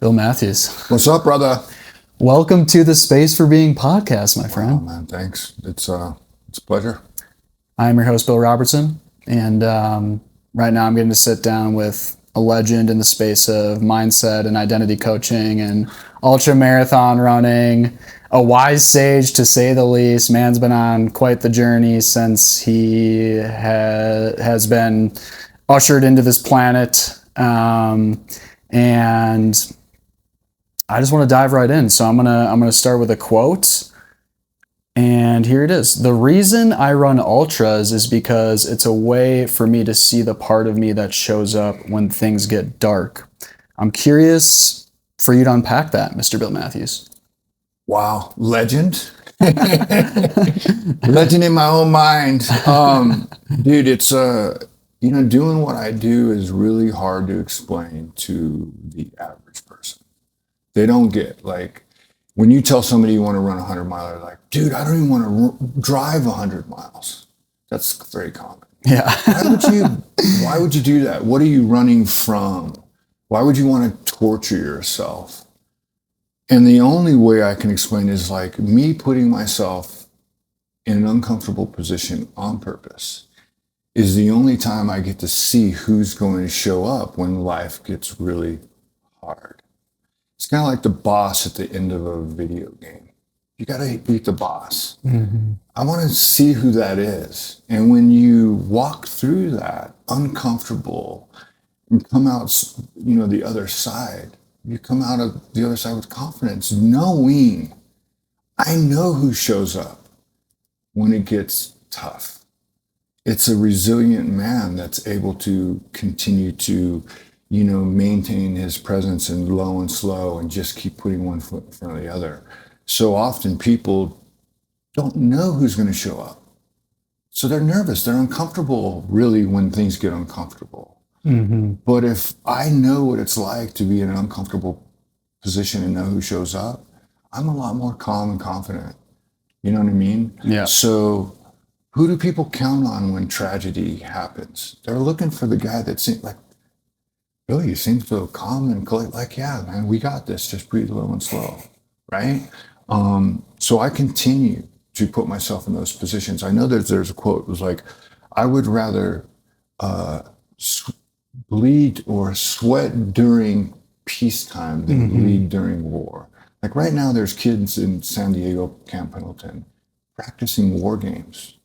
Bill Matthews. What's up, brother? Welcome to the Space for Being podcast, my friend. Oh, man, thanks. It's a pleasure. I'm your host, Bill Robertson, and right now I'm getting to sit down with a legend in the space of mindset and identity coaching and ultra marathon running, a wise sage to say the least. Man's been on quite the journey since he has been ushered into this planet, and I just want to dive right in. So I'm gonna start with a quote, and here it is. The reason I run ultras is because it's a way for me to see the part of me that shows up when things get dark. I'm curious for you to unpack that, Mr. Bill Matthews. Wow, legend. Legend in my own mind. Dude, it's doing what I do is really hard to explain to the average person. They don't get, like, when you tell somebody you want to run a 100-miler, they're like, dude, I don't even want to drive 100 miles. That's very common. Yeah. Why would you do that? What are you running from? Why would you want to torture yourself? And the only way I can explain is like me putting myself in an uncomfortable position on purpose is the only time I get to see who's going to show up when life gets really hard. It's kind of like the boss at the end of a video game. You got to beat the boss. Mm-hmm. I want to see who that is. And when you walk through that uncomfortable and come out, the other side, you come out of the other side with confidence, knowing I know who shows up when it gets tough. It's a resilient man that's able to continue to maintain his presence in low and slow and just keep putting one foot in front of the other. So often people don't know who's going to show up. So they're nervous. They're uncomfortable, really, when things get uncomfortable. Mm-hmm. But if I know what it's like to be in an uncomfortable position and know who shows up, I'm a lot more calm and confident. You know what I mean? Yeah. So who do people count on when tragedy happens? They're looking for the guy that seems like, Billy, you seem so calm and like, yeah, man, we got this. Just breathe low and slow, right? So I continue to put myself in those positions. I know that there's a quote. It was like, I would rather bleed or sweat during peacetime than bleed during war. Like right now, there's kids in San Diego, Camp Pendleton, practicing war games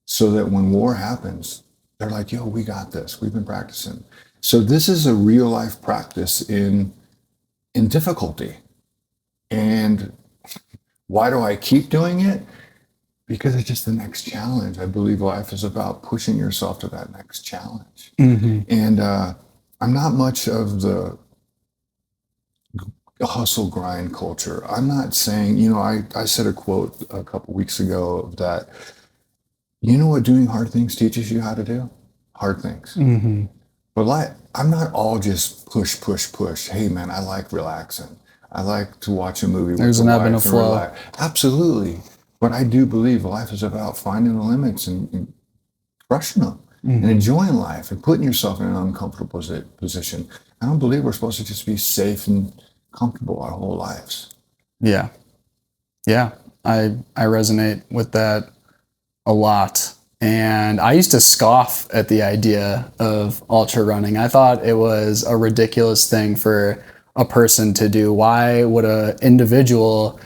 so that when war happens, they're like, yo, we got this. We've been practicing. So this is a real life practice in difficulty. And why do I keep doing it? Because it's just the next challenge. I believe life is about pushing yourself to that next challenge. Mm-hmm. And I'm not much of the hustle grind culture. I'm not saying, I said a quote a couple weeks ago that, you know what doing hard things teaches you how to do? Hard things. Mm-hmm. But I'm not all just push. Hey, man, I like relaxing. I like to watch a movie. There's an ebb and a flow. Relax. Absolutely. But I do believe life is about finding the limits and crushing them and enjoying life and putting yourself in an uncomfortable position. I don't believe we're supposed to just be safe and comfortable our whole lives. Yeah. I resonate with that a lot. And I used to scoff at the idea of ultra running. I thought it was a ridiculous thing for a person to do. Why would an individual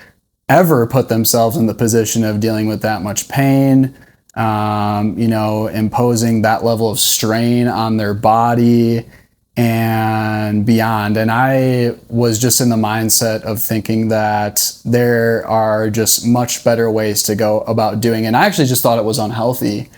ever put themselves in the position of dealing with that much pain, imposing that level of strain on their body and beyond? And I was just in the mindset of thinking that there are just much better ways to go about doing it. And I actually just thought it was unhealthy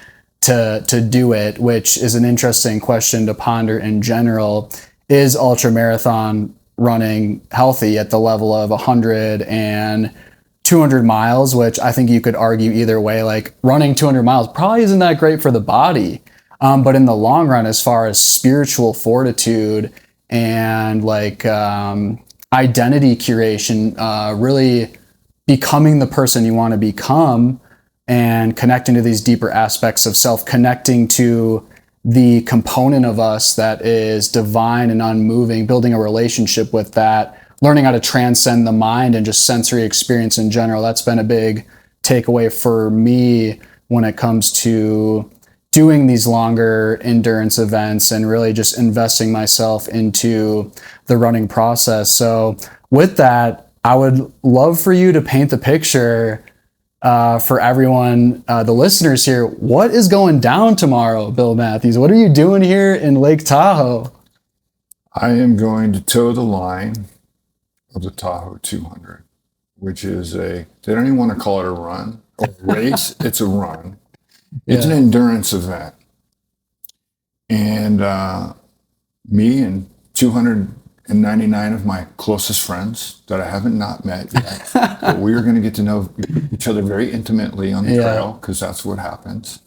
to do it, which is an interesting question to ponder in general. Is ultra marathon running healthy at the level of 100 and 200 miles, which I think you could argue either way? Like, running 200 miles probably isn't that great for the body. But in the long run, as far as spiritual fortitude and identity curation, really becoming the person you want to become and connecting to these deeper aspects of self, connecting to the component of us that is divine and unmoving, building a relationship with that learning how to transcend the mind and just sensory experience in general. That's been a big takeaway for me when it comes to doing these longer endurance events and really just investing myself into the running process. So with that, I would love for you to paint the picture for everyone, the listeners here. What is going down tomorrow, Bill Matthews? What are you doing here in Lake Tahoe? I am going to toe the line of the Tahoe 200, which is they don't even want to call it a run or a race. It's a run. It's an endurance event. And me and 299 of my closest friends that I haven't not met yet, but we are going to get to know each other very intimately on the trail, because that's what happens.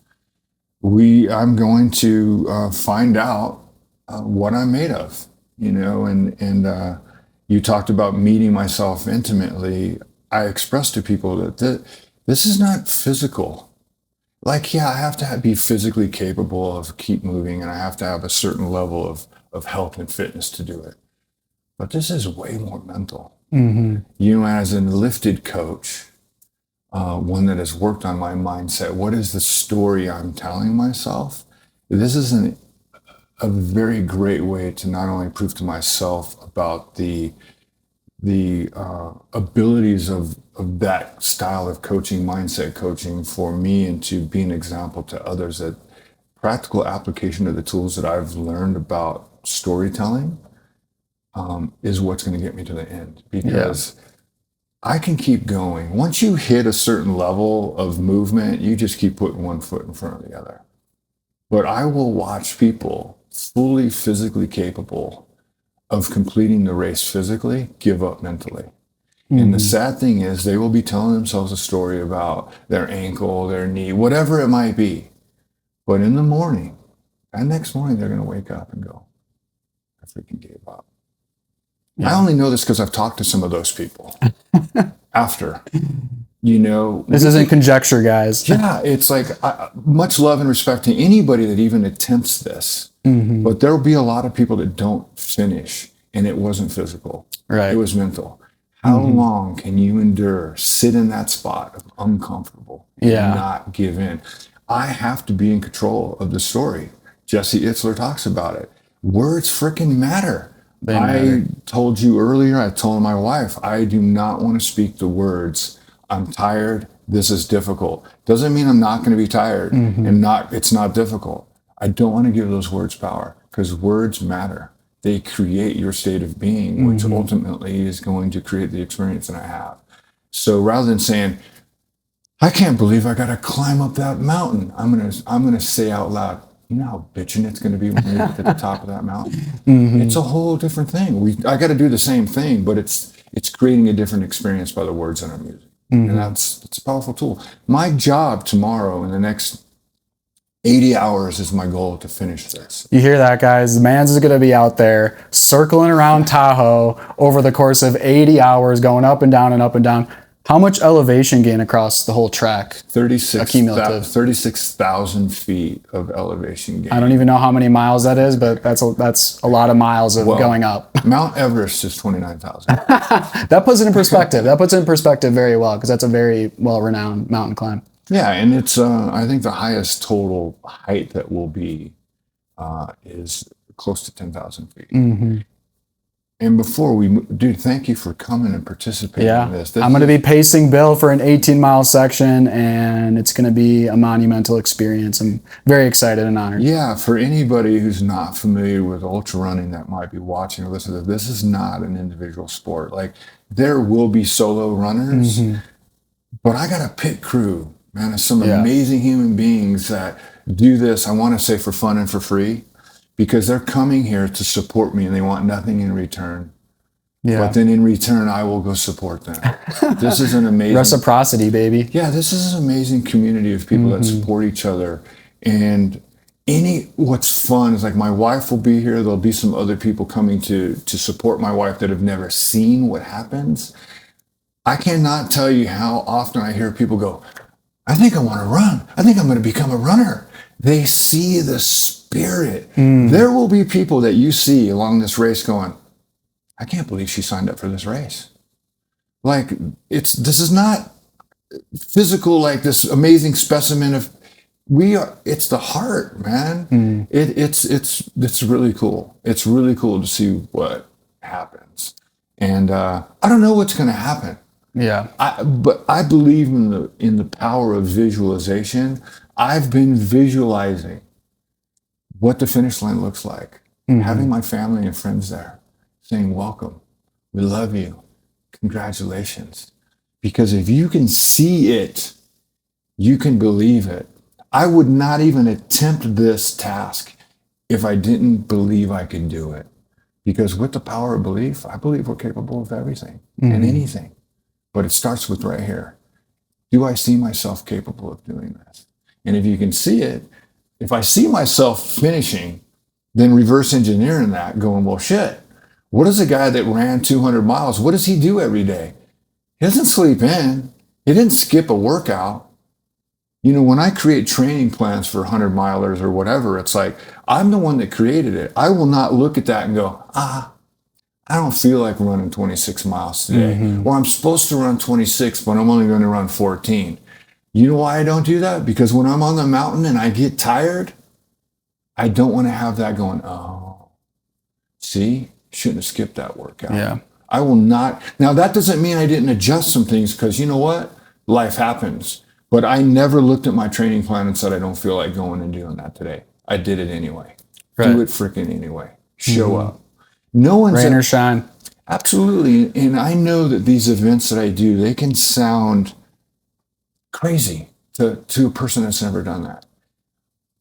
I'm going to find out what I'm made of, and you talked about meeting myself intimately. I expressed to people that this is not physical. Like, I have to be physically capable of keep moving, and I have to have a certain level of health and fitness to do it. But this is way more mental. Mm-hmm. As a lifted coach, one that has worked on my mindset, what is the story I'm telling myself? This is a very great way to not only prove to myself about the abilities of that style of coaching, mindset coaching for me, and to be an example to others that practical application of the tools that I've learned about storytelling is what's going to get me to the end, because I can keep going. Once you hit a certain level of movement, you just keep putting one foot in front of the other. But I will watch people fully physically capable of completing the race physically give up mentally. Mm-hmm. And the sad thing is, they will be telling themselves a story about their ankle, their knee, whatever it might be. But in the morning, that next morning, they're going to wake up and go, I freaking gave up. I only know this because I've talked to some of those people after, This isn't conjecture, guys. Yeah, it's like much love and respect to anybody that even attempts this. Mm-hmm. But there will be a lot of people that don't finish, and it wasn't physical. Right. It was mental. How long can you endure, sit in that spot of uncomfortable and not give in? I have to be in control of the story. Jesse Itzler talks about it. Words freaking matter. I told you earlier, I told my wife, I do not want to speak the words, I'm tired, this is difficult. Doesn't mean I'm not going to be tired and it's not difficult. I don't want to give those words power, because words matter. They create your state of being, which ultimately is going to create the experience that I have. So rather than saying, I can't believe I got to climb up that mountain, I'm going to say out loud, you know how bitching it's going to be when you get to the top of that mountain? It's a whole different thing. I got to do the same thing, but it's creating a different experience by the words in our music. And it's a powerful tool. My job tomorrow in the next 80 hours is my goal to finish this. You hear that, guys? The man's is going to be out there circling around Tahoe over the course of 80 hours, going up and down and up and down. How much elevation gain across the whole track? 36,000 feet of elevation gain. I don't even know how many miles that is, but that's a lot of miles of going up. Mount Everest is 29,000. That puts it in perspective. That puts it in perspective very well, because that's a very well-renowned mountain climb. Yeah, and it's I think the highest total height that will be is close to 10,000 feet. And before dude, thank you for coming and participating in this. I'm going to be pacing Bill for an 18-mile section, and it's going to be a monumental experience. I'm very excited and honored. Yeah, for anybody who's not familiar with ultra running that might be watching or listening to this is not an individual sport. Like, there will be solo runners, but I got a pit crew, man, of some amazing human beings that do this, I want to say, for fun and for free. Because they're coming here to support me and they want nothing in return. Yeah. But then in return, I will go support them. This is an amazing... Reciprocity, baby. Yeah, this is an amazing community of people that support each other. And what's fun is, like, my wife will be here. There'll be some other people coming to support my wife that have never seen what happens. I cannot tell you how often I hear people go, I think I want to run. I think I'm going to become a runner. They see the spirit. There will be people that you see along this race going, I can't believe she signed up for this race. Like, this is not physical, like this amazing specimen of, it's the heart, man. It's really cool. It's really cool to see what happens. And I don't know what's going to happen. Yeah. But I believe in the power of visualization. I've been visualizing what the finish line looks like, having my family and friends there saying, welcome, we love you, congratulations. Because if you can see it, you can believe it. I would not even attempt this task if I didn't believe I could do it. Because with the power of belief, I believe we're capable of everything and anything. But it starts with right here. Do I see myself capable of doing this? And if you can see it, if I see myself finishing, then reverse engineering that, going, well, shit, what is a guy that ran 200 miles? What does he do every day? He doesn't sleep in. He didn't skip a workout. You know, when I create training plans for 100 milers or whatever, it's like, I'm the one that created it. I will not look at that and go, I don't feel like running 26 miles today. Or I'm supposed to run 26, but I'm only going to run 14. You know why I don't do that? Because when I'm on the mountain and I get tired, I don't want to have that going, oh, see, shouldn't have skipped that workout. Yeah. I will not. Now, that doesn't mean I didn't adjust some things, because you know what? Life happens. But I never looked at my training plan and said, I don't feel like going and doing that today. I did it anyway. Right. Do it freaking anyway. Show up. No one's rain or shine. Absolutely. And I know that these events that I do, they can sound crazy to a person that's never done that.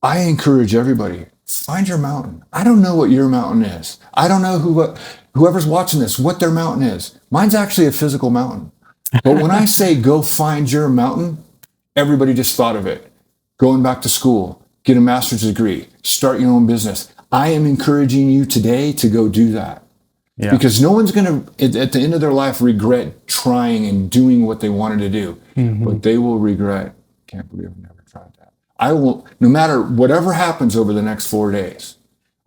I encourage everybody, find your mountain. I don't know what your mountain is. I don't know whoever's watching this, what their mountain is. Mine's actually a physical mountain. But when I say go find your mountain, everybody just thought of it. Going back to school, get a master's degree, start your own business. I am encouraging you today to go do that. Yeah. Because no one's going to, at the end of their life, regret trying and doing what they wanted to do. But they will regret, can't believe I never tried that. I will, no matter whatever happens over the next 4 days,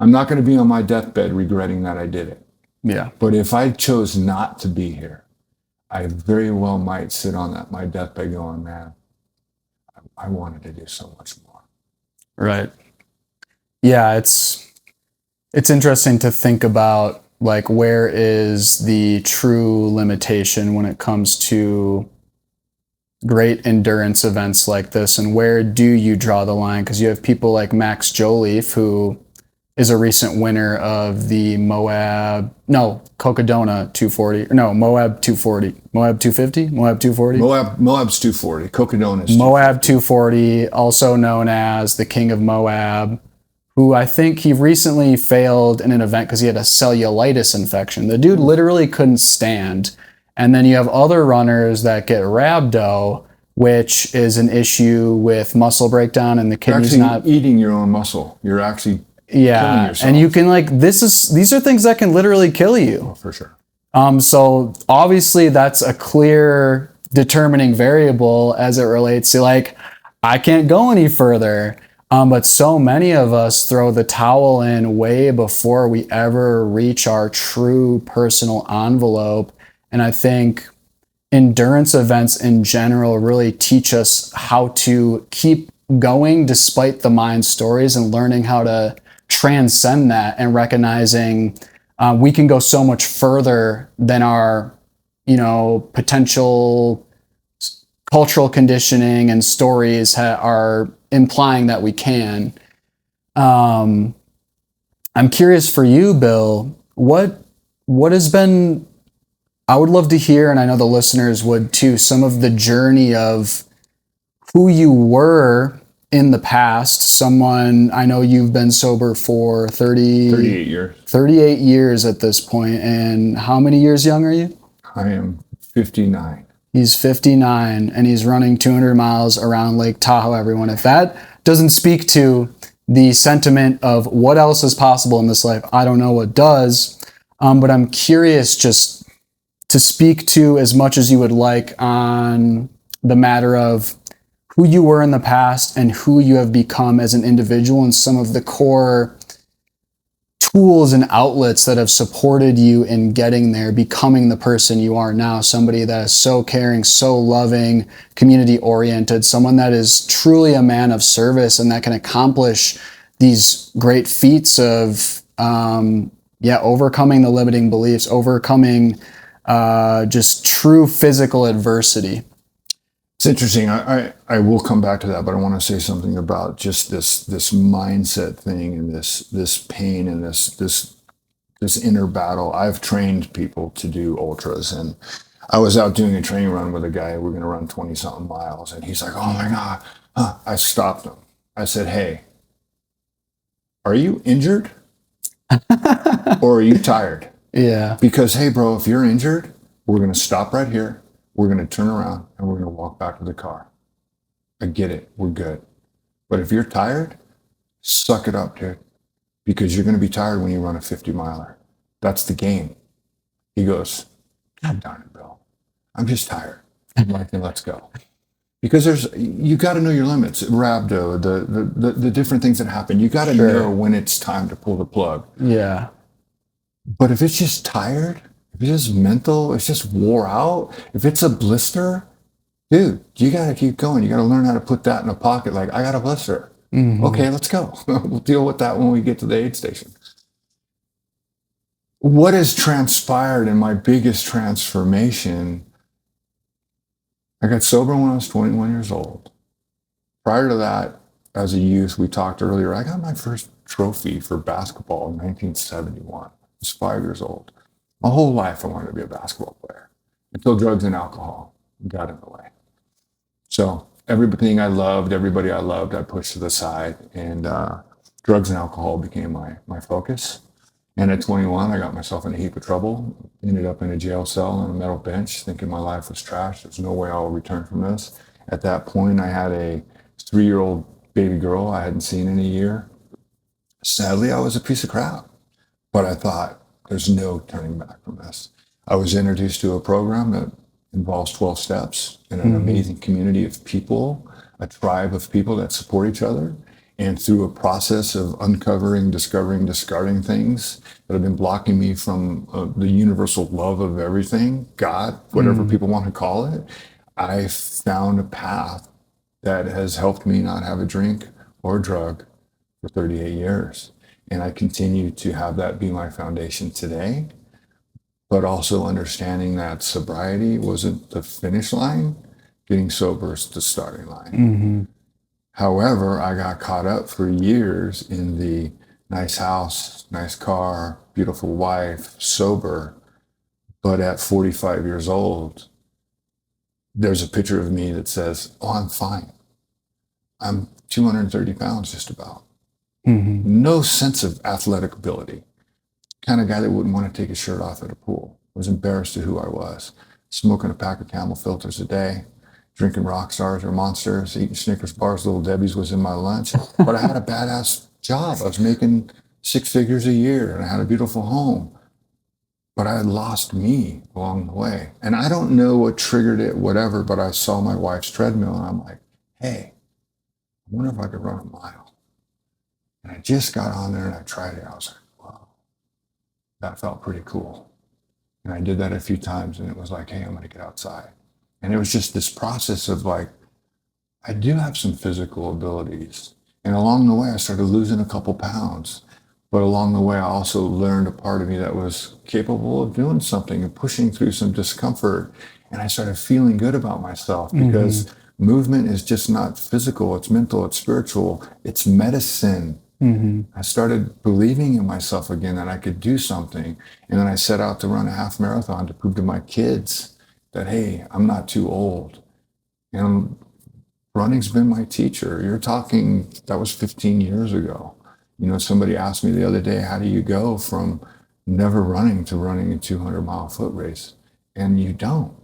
I'm not going to be on my deathbed regretting that I did it. Yeah. But if I chose not to be here, I very well might sit on my deathbed going, man, I wanted to do so much more. Right. Yeah, it's interesting to think about, like, where is the true limitation when it comes to great endurance events like this, and where do you draw the line? Because you have people like Max Joliffe, who is a recent winner of the Cocodona 240. No, Moab 240. Moab 250? Moab 240? Moab's 240. Cocodona's Moab 240, also known as the King of Moab, who I think he recently failed in an event because he had a cellulitis infection. The dude literally couldn't stand. And then you have other runners that get rhabdo, which is an issue with muscle breakdown and the kidneys not eating your own muscle. You're actually killing yourself. And you can, like, these are things that can literally kill you. Oh, for sure. So obviously that's a clear determining variable as it relates to, like, I can't go any further. But so many of us throw the towel in way before we ever reach our true personal envelope. And I think endurance events in general really teach us how to keep going despite the mind stories, and learning how to transcend that and recognizing we can go so much further than our, potential cultural conditioning and stories are implying that we can. I'm curious for you, Bill, what has been, I would love to hear, and I know the listeners would too, some of the journey of who you were in the past. Someone, I know you've been sober for 38 years. 38 years at this point. And how many years young are you? I am 59. He's 59 and he's running 200 miles around Lake Tahoe, everyone. If that doesn't speak to the sentiment of what else is possible in this life, I don't know what does. But I'm curious just to speak to, as much as you would like, on the matter of who you were in the past and who you have become as an individual, and some of the core tools and outlets that have supported you in getting there, becoming the person you are now, somebody that is so caring, so loving, community oriented, someone that is truly a man of service and that can accomplish these great feats of overcoming the limiting beliefs, overcoming just true physical adversity. It's interesting. I will come back to that, but I want to say something about just this mindset thing and this pain and this inner battle. I've trained people to do ultras, and I was out doing a training run with a guy. We're going to run 20 something miles, and he's like, "Oh my God!" I stopped him. I said, "Hey, are you injured or are you tired?" Yeah. Because hey, bro, if you're injured, we're going to stop right here. We're going to turn around and we're going to walk back to the car. I get it. We're good. But if you're tired, suck it up, dude, because you're going to be tired when you run a 50 miler. That's the game. He goes, "God darn it, Bill. I'm just tired." I'm like, "Then let's go." Because you got to know your limits. Rhabdo, the different things that happen. You got to know when it's time to pull the plug. Yeah. But if it's just tired, if it's just mental, it's just wore out, if it's a blister, dude, you got to keep going. You got to learn how to put that in a pocket. Like, I got a blister. Mm-hmm. Okay, let's go. We'll deal with that when we get to the aid station. What has transpired in my biggest transformation? I got sober when I was 21 years old. Prior to that, as a youth, we talked earlier, I got my first trophy for basketball in 1971. I was 5 years old. My whole life I wanted to be a basketball player until drugs and alcohol got in the way. So everything I loved, everybody I loved, I pushed to the side, and drugs and alcohol became my focus. And at 21, I got myself in a heap of trouble, ended up in a jail cell on a metal bench, thinking my life was trash. There's no way I'll return from this. At that point, I had a 3-year-old baby girl I hadn't seen in a year. Sadly, I was a piece of crap, but I thought, there's no turning back from this. I was introduced to a program that involves 12 steps and an amazing community of people, a tribe of people that support each other. And through a process of uncovering, discovering, discarding things that have been blocking me from the universal love of everything, God, whatever people want to call it, I found a path that has helped me not have a drink or a drug for 38 years. And I continue to have that be my foundation today, but also understanding that sobriety wasn't the finish line, getting sober is the starting line. Mm-hmm. However, I got caught up for years in the nice house, nice car, beautiful wife, sober. But at 45 years old, there's a picture of me that says, "Oh, I'm fine. I'm 230 pounds just about." Mm-hmm. No sense of athletic ability. Kind of guy that wouldn't want to take his shirt off at a pool. I was embarrassed of who I was. Smoking a pack of Camel filters a day, drinking Rock Stars or Monsters, eating Snickers bars, Little Debbie's was in my lunch. But I had a badass job. I was making 6 figures a year and I had a beautiful home. But I had lost me along the way. And I don't know what triggered it, whatever, but I saw my wife's treadmill and I'm like, hey, I wonder if I could run a mile. And I just got on there and I tried it. I was like, wow, that felt pretty cool. And I did that a few times and it was like, hey, I'm going to get outside. And it was just this process of like, I do have some physical abilities. And along the way, I started losing a couple pounds. But along the way, I also learned a part of me that was capable of doing something and pushing through some discomfort. And I started feeling good about myself because movement is just not physical. It's mental, it's spiritual, it's medicine. I started believing in myself again that I could do something. And then I set out to run a half marathon to prove to my kids that, hey, I'm not too old. And running's been my teacher. You're talking, that was 15 years ago. You know, somebody asked me the other day, how do you go from never running to running a 200-mile foot race? And you don't.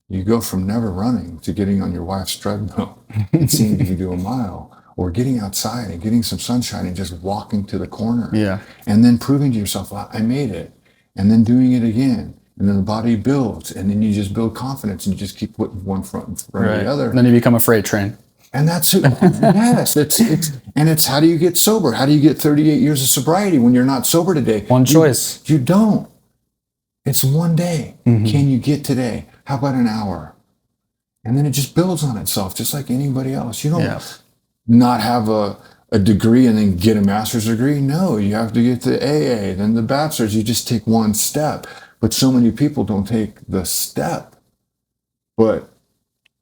You go from never running to getting on your wife's treadmill and seeing if you do a mile, or getting outside and getting some sunshine and just walking to the corner. Yeah. And then proving to yourself, well, I made it. And then doing it again. And then the body builds. And then you just build confidence and you just keep putting one foot in front of the other. And then you become a freight train. And that's it. Yes, it's how do you get sober? How do you get 38 years of sobriety when you're not sober today? One choice. You don't. It's one day. Can you get today? How about an hour? And then it just builds on itself, just like anybody else. You don't not have a degree and then get a master's degree. No, you have to get the AA, then the bachelor's. You just take one step. But so many people don't take the step. But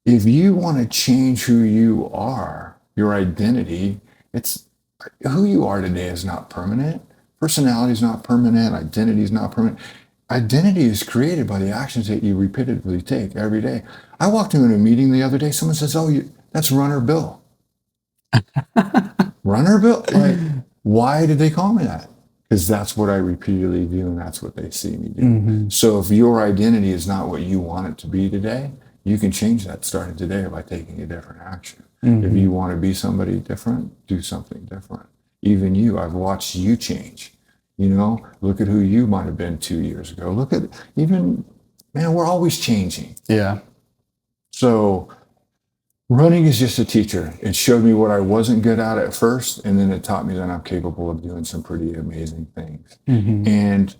if you want to change who you are, your identity, it's who you are today is not permanent. Personality is not permanent. Identity is not permanent. Identity is created by the actions that you repeatedly take every day. I walked into a meeting the other day. Someone says, "Oh, that's Runner Bill." Runner Bill? Like, why did they call me that? Because that's what I repeatedly do, and that's what they see me do. So if your identity is not what you want it to be today, you can change that starting today by taking a different action. If you want to be somebody different, do something different. Even you, I've watched you change. You know, look at who you might have been 2 years ago. Look at man, we're always changing. Yeah. So running is just a teacher. It showed me what I wasn't good at first, and then it taught me that I'm capable of doing some pretty amazing things. And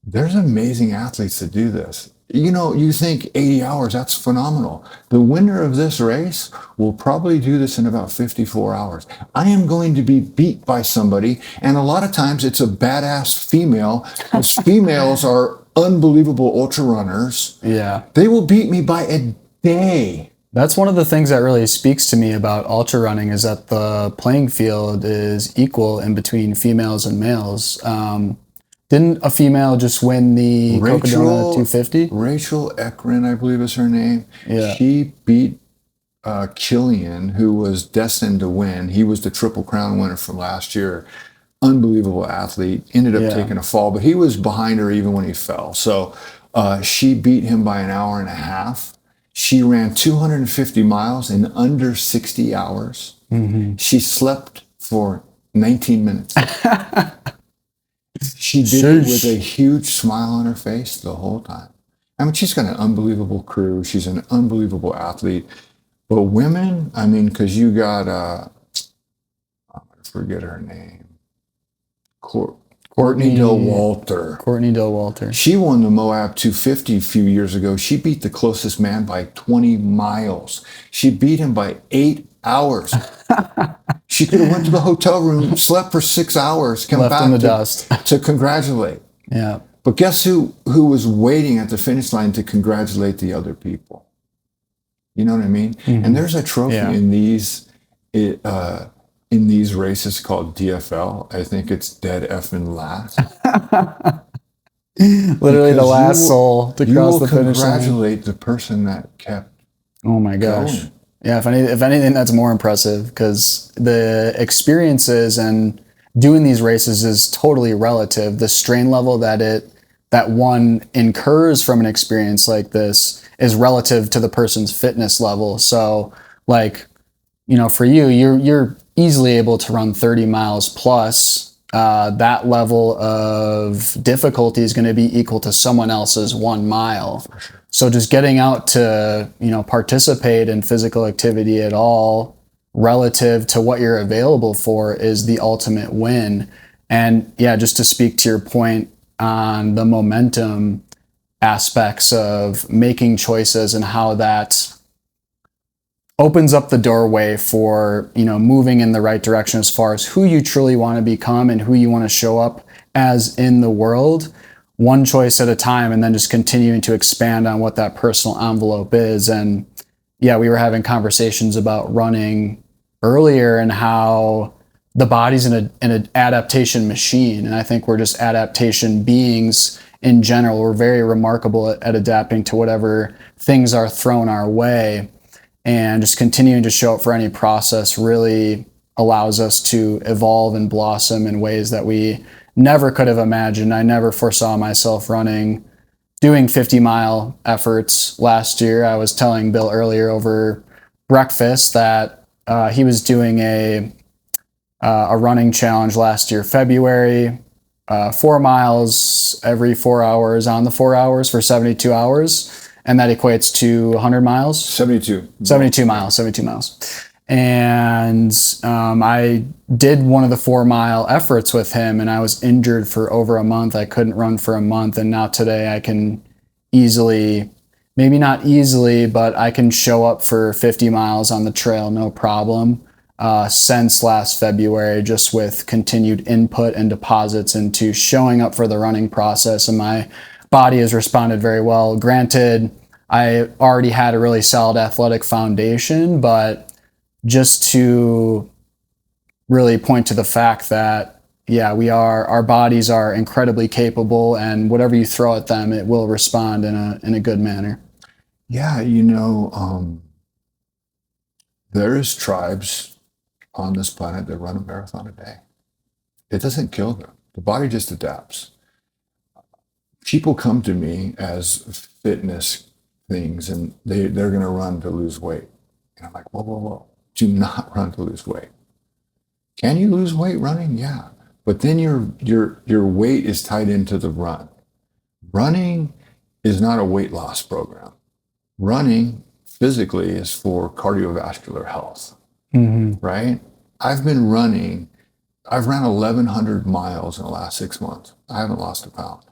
there's amazing athletes that do this. You know, you think 80 hours, that's phenomenal. The winner of this race will probably do this in about 54 hours. I am going to be beat by somebody, and a lot of times it's a badass female, because females are unbelievable ultra runners. Yeah. They will beat me by a day. That's one of the things that really speaks to me about ultra running, is that the playing field is equal in between females and males. Didn't a female just win the Cocodona 250? Rachel Ekrin, I believe is her name. Yeah. She beat Killian, who was destined to win. He was the Triple Crown winner from last year. Unbelievable athlete. Ended up taking a fall, but he was behind her even when he fell. So she beat him by an hour and a half. She ran 250 miles in under 60 hours. She slept for 19 minutes. She did it with a huge smile on her face the whole time. I mean, she's got an unbelievable crew. She's an unbelievable athlete. But women, I mean, because you got, I'm going to forget her name. Courtney Dauwalter. Courtney Dauwalter. She won the Moab 250 a few years ago. She beat the closest man by 20 miles. She beat him by 8 hours. She could have went to the hotel room, slept for 6 hours, come Left back in the dust to congratulate. Yeah. But guess who was waiting at the finish line to congratulate the other people? You know what I mean? And there's a trophy in these races called DFL. I think it's dead effing last. Literally the last soul to cross the finish line. Congratulate the person that kept. Oh my gosh. going. Yeah, if anything, that's more impressive, because the experiences and doing these races is totally relative. The strain level that one incurs from an experience like this is relative to the person's fitness level. So, like, you know, for you, you're easily able to run 30 miles plus. That level of difficulty is going to be equal to someone else's 1 mile. For sure. So just getting out to, you know, participate in physical activity at all relative to what you're available for is the ultimate win. And yeah, just to speak to your point on the momentum aspects of making choices and how that opens up the doorway for, you know, moving in the right direction as far as who you truly want to become and who you want to show up as in the world, one choice at a time, and then just continuing to expand on what that personal envelope is. And yeah, we were having conversations about running earlier and how the body's an adaptation machine. And I think we're just adaptation beings in general. We're very remarkable at adapting to whatever things are thrown our way. And just continuing to show up for any process really allows us to evolve and blossom in ways that we never could have imagined. I never foresaw myself doing 50-mile efforts last year. I was telling Bill earlier over breakfast that he was doing a running challenge last year, February, 4 miles every 4 hours on the 4 hours for 72 hours. And that equates to 100 miles? 72. 72 miles. And I did one of the 4 mile efforts with him, and I was injured for over a month. I couldn't run for a month, and now today I can easily, maybe not easily, but I can show up for 50 miles on the trail, no problem. Since last February, just with continued input and deposits into showing up for the running process, and my body has responded very well. Granted, I already had a really solid athletic foundation, but just to really point to the fact that, yeah, our bodies are incredibly capable, and whatever you throw at them, it will respond in a good manner. Yeah, there's tribes on this planet that run a marathon a day. It doesn't kill them. The body just adapts. People come to me as fitness things, and they're going to run to lose weight. And I'm like, whoa, whoa, whoa. Do not run to lose weight. Can you lose weight running? Yeah. But then your weight is tied into the run. Running is not a weight loss program. Running physically is for cardiovascular health, right? I've ran 1,100 miles in the last 6 months. I haven't lost a pound.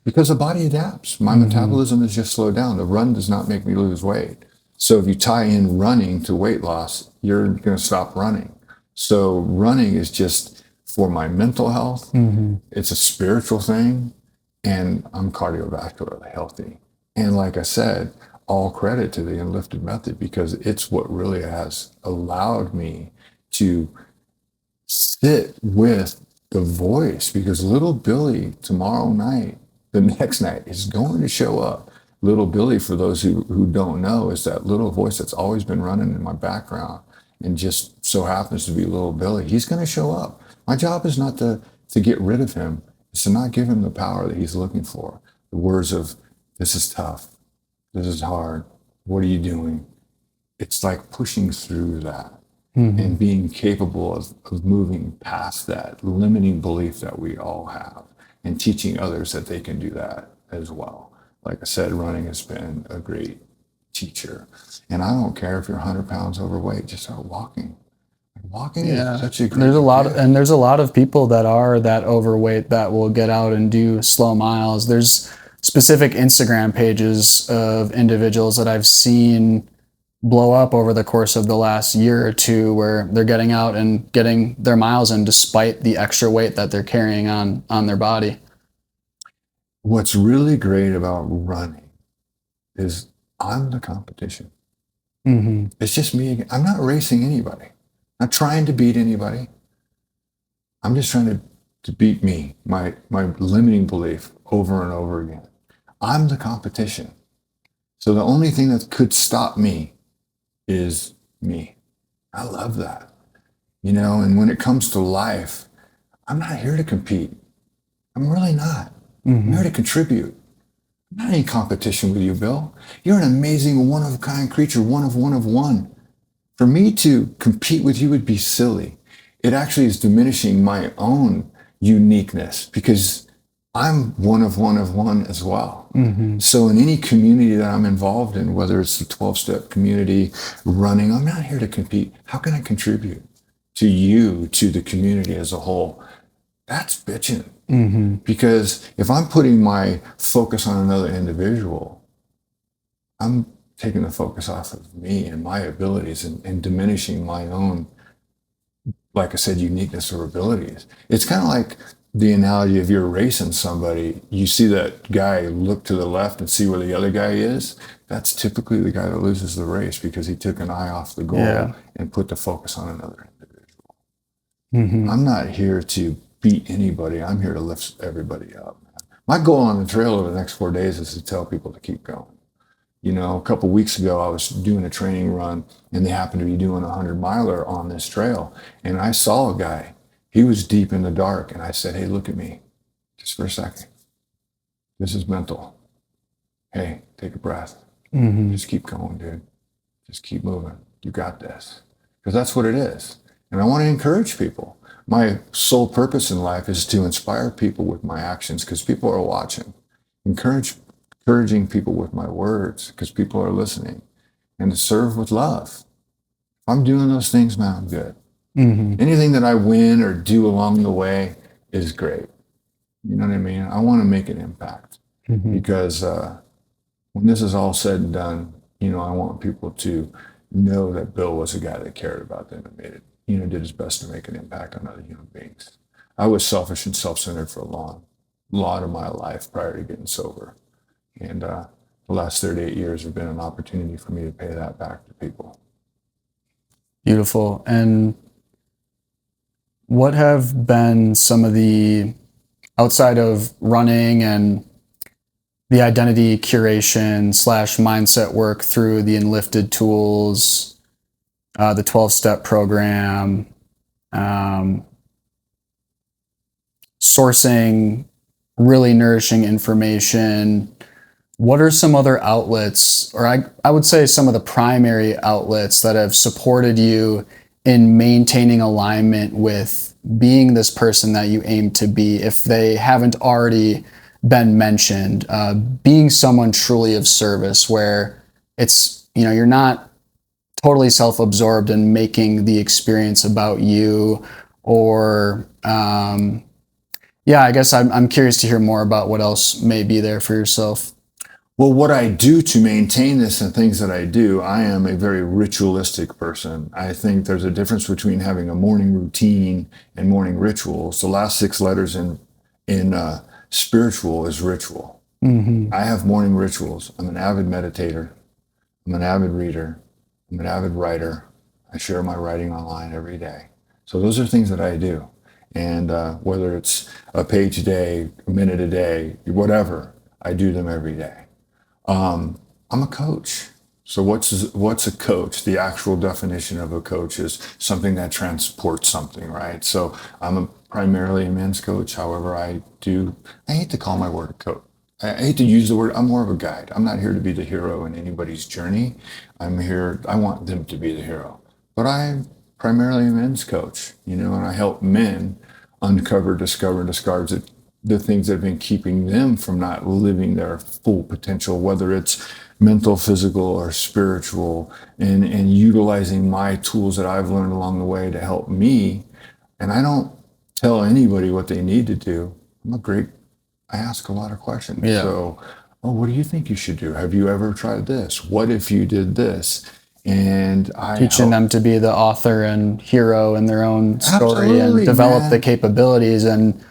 Because the body adapts. My metabolism is just slowed down. The run does not make me lose weight. So if you tie in running to weight loss, you're going to stop running. So running is just for my mental health. It's a spiritual thing, and I'm cardiovascularly healthy. And like I said, all credit to the Unlifted method, because it's what really has allowed me to sit with the voice, because little Billy tomorrow night, the next night, is going to show up. Little Billy, for those who don't know, is that little voice that's always been running in my background and just so happens to be little Billy. He's going to show up. My job is not to get rid of him. It's to not give him the power that he's looking for. The words of, this is tough. This is hard. What are you doing? It's like pushing through that and being capable of moving past that limiting belief that we all have, and teaching others that they can do that as well. Like I said, running has been a great teacher. And I don't care if you're 100 pounds overweight, just start walking. Walking is such a great there's a lot of people that are that overweight that will get out and do slow miles. There's specific Instagram pages of individuals that I've seen blow up over the course of the last year or two, where they're getting out and getting their miles in despite the extra weight that they're carrying on their body. What's really great about running is I'm the competition. It's just me. I'm not racing anybody. I'm not trying to beat anybody. I'm just trying to beat me, my limiting belief over and over again. I'm the competition. So the only thing that could stop me is me. I love that. And when it comes to life, I'm not here to compete. I'm really not. I'm here to contribute. I'm not in competition with you, Bill. You're an amazing one-of-a-kind creature, one of one. For me to compete with you would be silly. It actually is diminishing my own uniqueness, because I'm one of one as well. So in any community that I'm involved in, whether it's the 12-step community, running, I'm not here to compete. How can I contribute to you, to the community as a whole? That's bitching. Because if I'm putting my focus on another individual, I'm taking the focus off of me and my abilities, and diminishing my own, like I said, uniqueness or abilities. It's kind of like the analogy of you're racing somebody, you see that guy look to the left and see where the other guy is. That's typically the guy that loses the race, because he took an eye off the goal and put the focus on another individual. I'm not here to beat anybody. I'm here to lift everybody up. My goal on the trail over the next 4 days is to tell people to keep going. A couple of weeks ago, I was doing a training run, and they happened to be doing a 100-miler on this trail. And I saw a guy. He was deep in the dark. And I said, hey, look at me just for a second. This is mental. Hey, take a breath. Just keep going, dude. Just keep moving. You got this. Because that's what it is. And I want to encourage people. My sole purpose in life is to inspire people with my actions, because people are watching. Encouraging people with my words, because people are listening. And to serve with love, I'm doing those things, man, I'm good. Mm-hmm. Anything that I win or do along the way is great. You know what I mean? I want to make an impact Mm-hmm. because when this is all said and done, I want people to know that Bill was a guy that cared about them and made it, did his best to make an impact on other human beings. I was selfish and self-centered for a lot of my life prior to getting sober. And the last 38 years have been an opportunity for me to pay that back to people. Beautiful. And what have been some of the, outside of running and the identity curation / mindset work through the Enlifted tools, the 12-step program, sourcing really nourishing information, what are some other outlets, or I would say some of the primary outlets that have supported you in maintaining alignment with being this person that you aim to be, if they haven't already been mentioned, being someone truly of service where it's, you're not totally self-absorbed and making the experience about you, or I guess I'm curious to hear more about what else may be there for yourself. Well, what I do to maintain this and things that I do, I am a very ritualistic person. I think there's a difference between having a morning routine and morning rituals. The last 6 letters in spiritual is ritual. Mm-hmm. I have morning rituals. I'm an avid meditator. I'm an avid reader. I'm an avid writer. I share my writing online every day. So those are things that I do. And whether it's a page a day, a minute a day, whatever, I do them every day. I'm a coach. So what's a coach? The actual definition of a coach is something that transports something, right? So I'm primarily a men's coach. However, I hate to call my word a coach. I hate to use the word, I'm more of a guide. I'm not here to be the hero in anybody's journey. I want them to be the hero. But I'm primarily a men's coach, and I help men uncover, discover, and discard the things that have been keeping them from not living their full potential, whether it's mental, physical, or spiritual, and utilizing my tools that I've learned along the way to help me. And I don't tell anybody what they need to do. I ask a lot of questions. Yeah. So, what do you think you should do? Have you ever tried this? What if you did this? And teaching them to be the author and hero in their own story and develop the capabilities and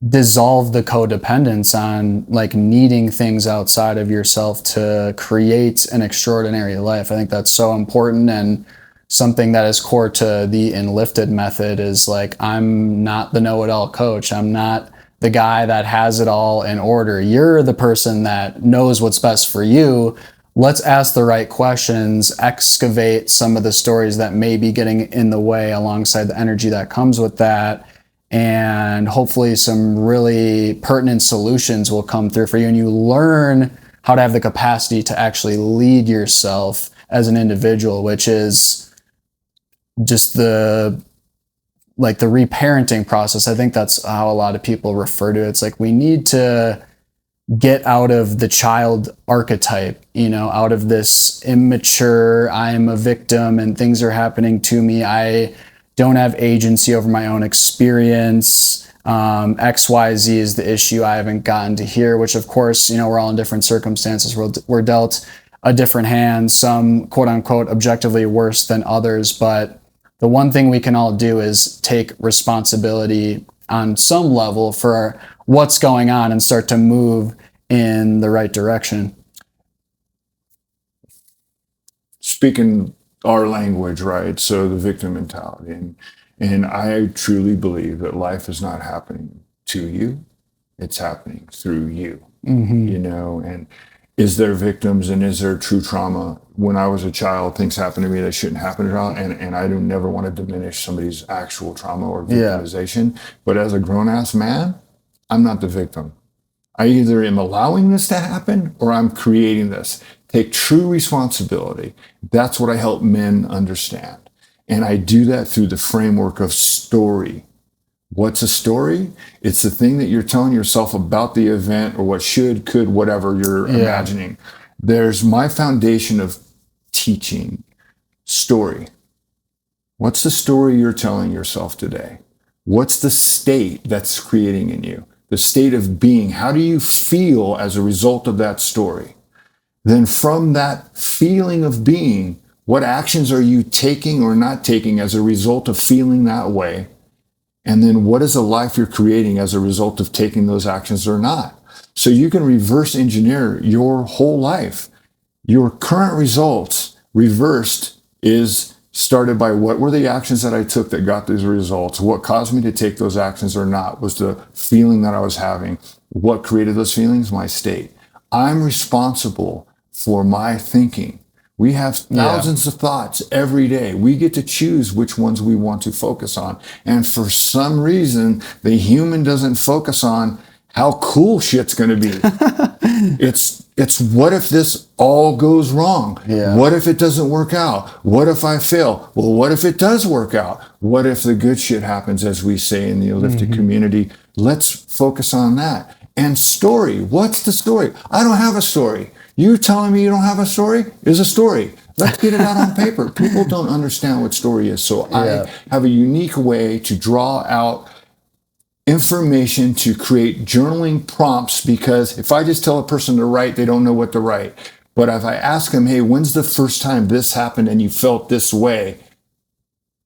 dissolve the codependence on like needing things outside of yourself to create an extraordinary life. I think that's so important, and something that is core to the Enlifted method is like, I'm not the know-it-all coach. I'm not the guy that has it all in order. You're the person that knows what's best for you. Let's ask the right questions, excavate some of the stories that may be getting in the way alongside the energy that comes with that. And hopefully some really pertinent solutions will come through for you, and you learn how to have the capacity to actually lead yourself as an individual, which is just the reparenting process. I think that's how a lot of people refer to it. It's like we need to get out of the child archetype, out of this immature, I'm a victim and things are happening to me. I don't have agency over my own experience. XYZ is the issue I haven't gotten to hear, which of course, we're all in different circumstances. We're dealt a different hand, some quote unquote objectively worse than others. But the one thing we can all do is take responsibility on some level for what's going on and start to move in the right direction. Speaking our language, right? So the victim mentality. And I truly believe that life is not happening to you, it's happening through you. Mm-hmm. And is there victims and is there true trauma? When I was a child, things happened to me that shouldn't happen at all. And I do never want to diminish somebody's actual trauma or victimization. Yeah. But as a grown-ass man, I'm not the victim. I either am allowing this to happen or I'm creating this. Take true responsibility. That's what I help men understand. And I do that through the framework of story. What's a story? It's the thing that you're telling yourself about the event or what should, could, whatever you're imagining. There's my foundation of teaching story. What's the story you're telling yourself today? What's the state that's creating in you? The state of being. How do you feel as a result of that story? Then from that feeling of being, what actions are you taking or not taking as a result of feeling that way? And then what is the life you're creating as a result of taking those actions or not? So you can reverse engineer your whole life. Your current results reversed is started by what were the actions that I took that got these results? What caused me to take those actions or not was the feeling that I was having. What created those feelings? My state. I'm responsible for my thinking. We have thousands of thoughts every day. We get to choose which ones we want to focus on. And for some reason, the human doesn't focus on how cool shit's going to be. It's what if this all goes wrong? Yeah. What if it doesn't work out? What if I fail? Well, what if it does work out? What if the good shit happens, as we say in the Elliptic community? Let's focus on that. And story. What's the story? I don't have a story. You telling me you don't have a story is a story. Let's get it out on paper. People don't understand what story is. So I have a unique way to draw out information to create journaling prompts, because if I just tell a person to write, they don't know what to write. But if I ask them, hey, when's the first time this happened and you felt this way?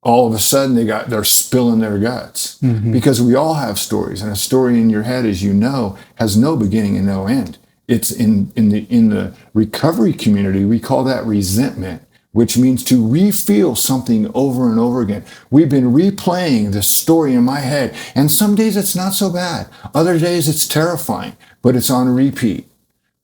All of a sudden they're spilling their guts, because we all have stories, and a story in your head, as you know, has no beginning and no end. It's in the recovery community, we call that resentment, which means to re-feel something over and over again. We've been replaying the story in my head, and some days it's not so bad. Other days it's terrifying, but it's on repeat.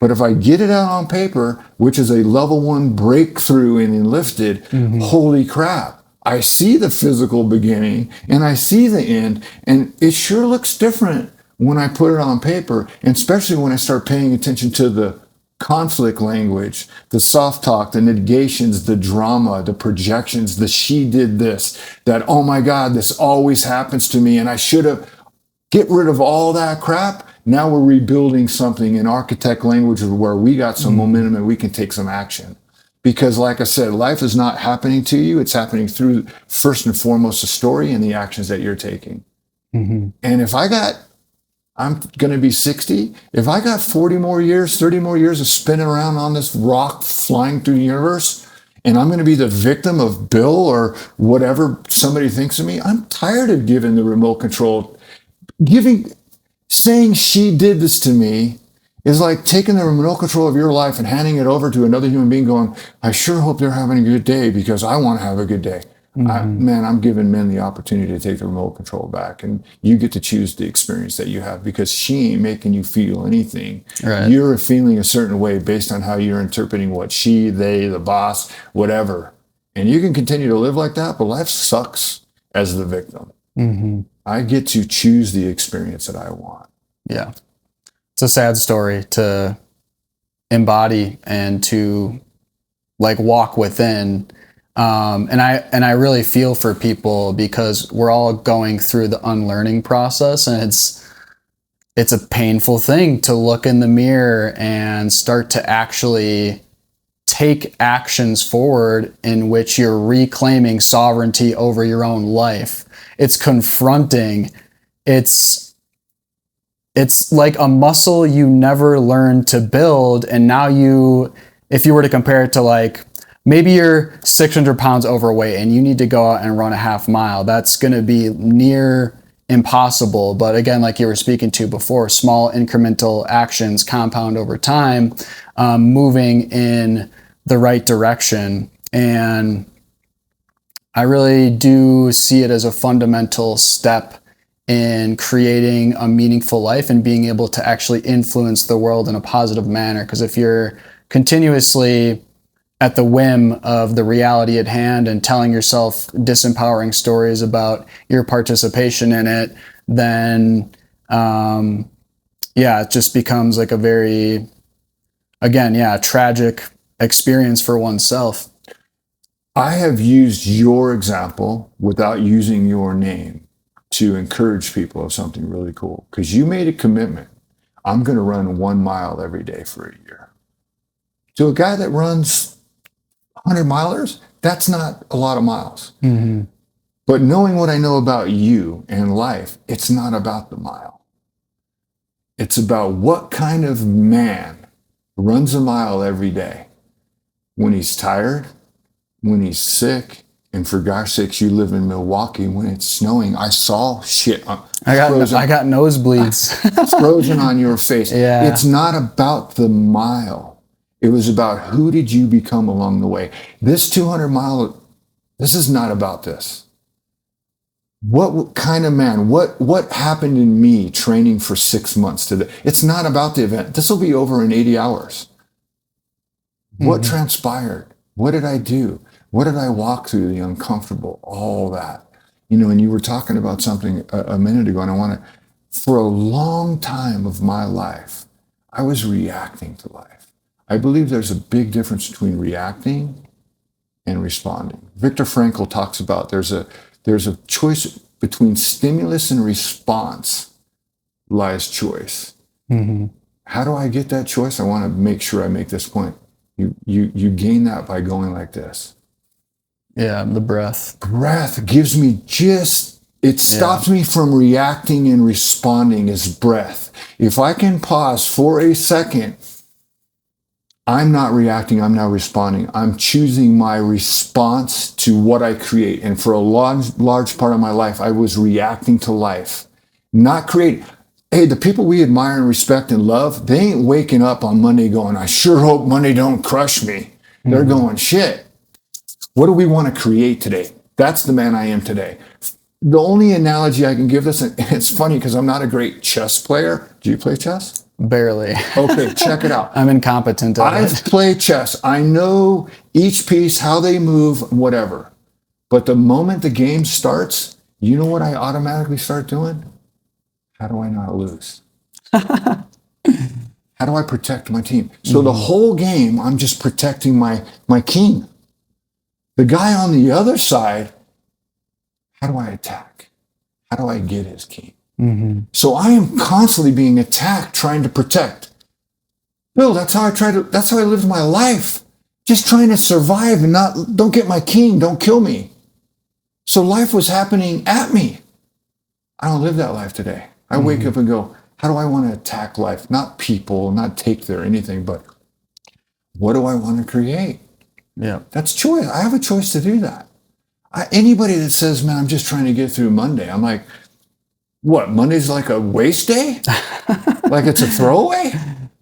But if I get it out on paper, which is a level 1 breakthrough in Enlifted, holy crap, I see the physical beginning and I see the end, and it sure looks different when I put it on paper, and especially when I start paying attention to the conflict language, the soft talk, the negations, the drama, the projections, the she did this, that, oh my God, this always happens to me and I should have. Get rid of all that crap. Now we're rebuilding something in architect language where we got some momentum and we can take some action. Because like I said, life is not happening to you. It's happening through, first and foremost, the story and the actions that you're taking. And if I'm going to be 60. If I got 40 more years, 30 more years of spinning around on this rock flying through the universe, and I'm going to be the victim of Bill or whatever somebody thinks of me, I'm tired of giving the remote control. Saying she did this to me is like taking the remote control of your life and handing it over to another human being going, I sure hope they're having a good day because I want to have a good day. I'm giving men the opportunity to take the remote control back, and you get to choose the experience that you have, because she ain't making you feel anything. Right. You're feeling a certain way based on how you're interpreting what she, they, the boss, whatever. And you can continue to live like that, but life sucks as the victim. I get to choose the experience that I want. Yeah. It's a sad story to embody and to like walk within. And I really feel for people, because we're all going through the unlearning process, and it's a painful thing to look in the mirror and start to actually take actions forward in which you're reclaiming sovereignty over your own life. It's confronting. It's like a muscle you never learned to build, and now if you were to compare it to like, maybe you're 600 pounds overweight and you need to go out and run a half mile. That's going to be near impossible. But again, like you were speaking to before, small incremental actions compound over time, moving in the right direction. And I really do see it as a fundamental step in creating a meaningful life and being able to actually influence the world in a positive manner. Because if you're continuously at the whim of the reality at hand and telling yourself disempowering stories about your participation in it, then it just becomes like a very, tragic experience for oneself. I have used your example without using your name to encourage people of something really cool, because you made a commitment. I'm going to run 1 mile every day for a year. To a guy that runs 100 milers, that's not a lot of miles. But knowing what I know about you and life, it's not about the mile. It's about what kind of man runs a mile every day when he's tired, when he's sick, and for gosh sakes, you live in Milwaukee when it's snowing. I saw shit. I got nosebleeds. It's frozen on your face. Yeah. It's not about the mile. It was about who did you become along the way. This 200-mile, this is not about this. What kind of man, what happened in me training for 6 months today? It's not about the event. This will be over in 80 hours. What transpired? What did I do? What did I walk through? The uncomfortable, all that. And you were talking about something a minute ago, and for a long time of my life, I was reacting to life. I believe there's a big difference between reacting and responding. Viktor Frankl talks about there's a choice between stimulus and response lies choice. Mm-hmm. How do I get that choice? I want to make sure I make this point. You gain that by going like this. Yeah, the breath. Breath gives me it stops me from reacting and responding is breath. If I can pause for a second, I'm not reacting, I'm not responding. I'm choosing my response to what I create. And for a large part of my life, I was reacting to life, not creating. Hey, the people we admire and respect and love, they ain't waking up on Monday going, I sure hope Monday don't crush me. They're going, shit. What do we want to create today? That's the man I am today. The only analogy I can give this, and it's funny because I'm not a great chess player. Do you play chess? Barely. Okay, check it out. I'm incompetent at I've played chess. I know each piece, how they move, whatever. But the moment the game starts, you know what I automatically start doing? How do I not lose? How do I protect my team? So the whole game, I'm just protecting my king. The guy on the other side, how do I attack? How do I get his king? Mm-hmm. So I am constantly being attacked, trying to protect. Bill, that's how I lived my life. Just trying to survive and don't get my king, don't kill me. So life was happening at me. I don't live that life today. I wake up and go, how do I want to attack life? Not people, not take their anything, but what do I want to create? Yeah. That's choice. I have a choice to do that. Anybody that says, man, I'm just trying to get through Monday, I'm like, what, Monday's like a waste day? Like it's a throwaway?